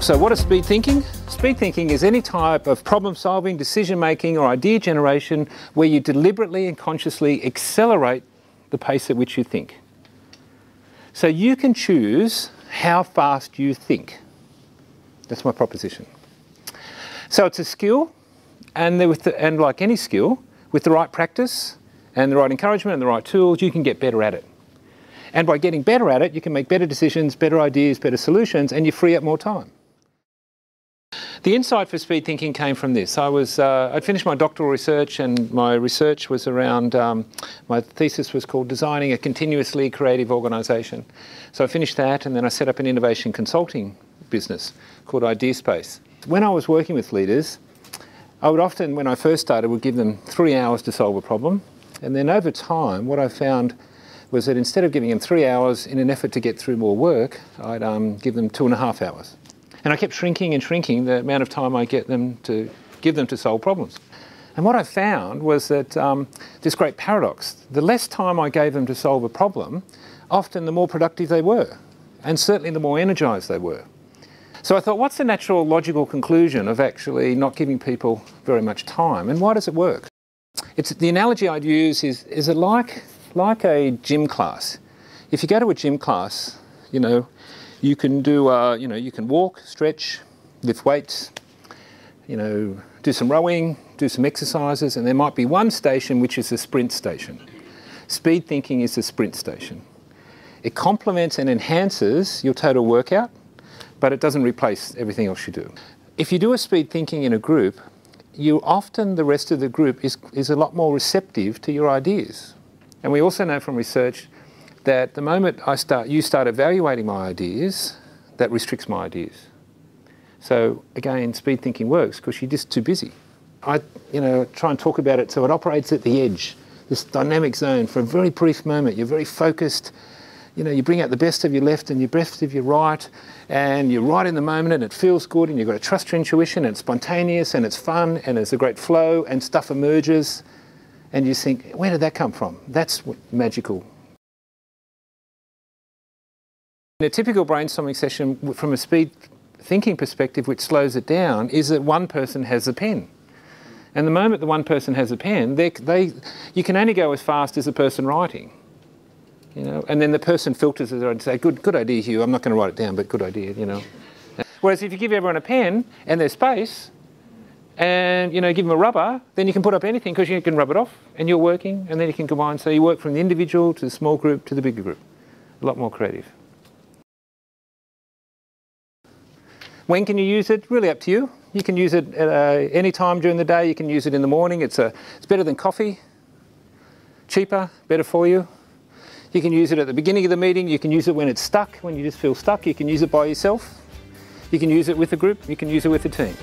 So what is speed thinking? Speed thinking is any type of problem solving, decision making or idea generation where you deliberately and consciously accelerate the pace at which you think. So you can choose how fast you think. That's my proposition. So it's a skill, and like any skill, with the right practice and the right encouragement and the right tools, you can get better at it. And by getting better at it, you can make better decisions, better ideas, better solutions, and you free up more time. The insight for speed thinking came from this. I'd finished my doctoral research, and my research was around, my thesis was called Designing a Continuously Creative Organisation. So I finished that, and then I set up an innovation consulting business called IdeaSpace. When I was working with leaders, I would often, when I first started, would give them 3 hours to solve a problem. And then over time, what I found was that instead of giving them 3 hours in an effort to get through more work, I'd give them 2.5 hours. And I kept shrinking and shrinking the amount of time I give them to solve problems. And what I found was that this great paradox: the less time I gave them to solve a problem, often the more productive they were, and certainly the more energised they were. So I thought, what's the natural logical conclusion of actually not giving people very much time, and why does it work? The analogy I'd use is it like a gym class. If you go to a gym class, you can do, you can walk, stretch, lift weights, do some rowing, do some exercises, and there might be one station which is a sprint station. Speed thinking is the sprint station. It complements and enhances your total workout, but it doesn't replace everything else you do. If you do a speed thinking in a group, the rest of the group is a lot more receptive to your ideas. And we also know from research that the moment you start evaluating my ideas, that restricts my ideas. So again, speed thinking works because you're just too busy. I try and talk about it so it operates at the edge, this dynamic zone for a very brief moment. You're very focused. You bring out the best of your left and your best of your right, and you're right in the moment, and it feels good, and you've got to trust your intuition, and it's spontaneous, and it's fun, and there's a great flow, and stuff emerges, and you think, where did that come from? That's magical. In a typical brainstorming session, from a speed thinking perspective, which slows it down, is that one person has a pen. And the moment the one person has a pen, you can only go as fast as the person writing. And then the person filters it and say, good idea, Hugh. I'm not going to write it down, but good idea, Whereas if you give everyone a pen and there's space, and give them a rubber, then you can put up anything because you can rub it off, and you're working, and then you can combine. So you work from the individual to the small group to the bigger group. A lot more creative. When can you use it? Really up to you. You can use it at any time during the day. You can use it in the morning. It's better than coffee. Cheaper, better for you. You can use it at the beginning of the meeting. You can use it when it's stuck, when you just feel stuck. You can use it by yourself. You can use it with a group. You can use it with a team.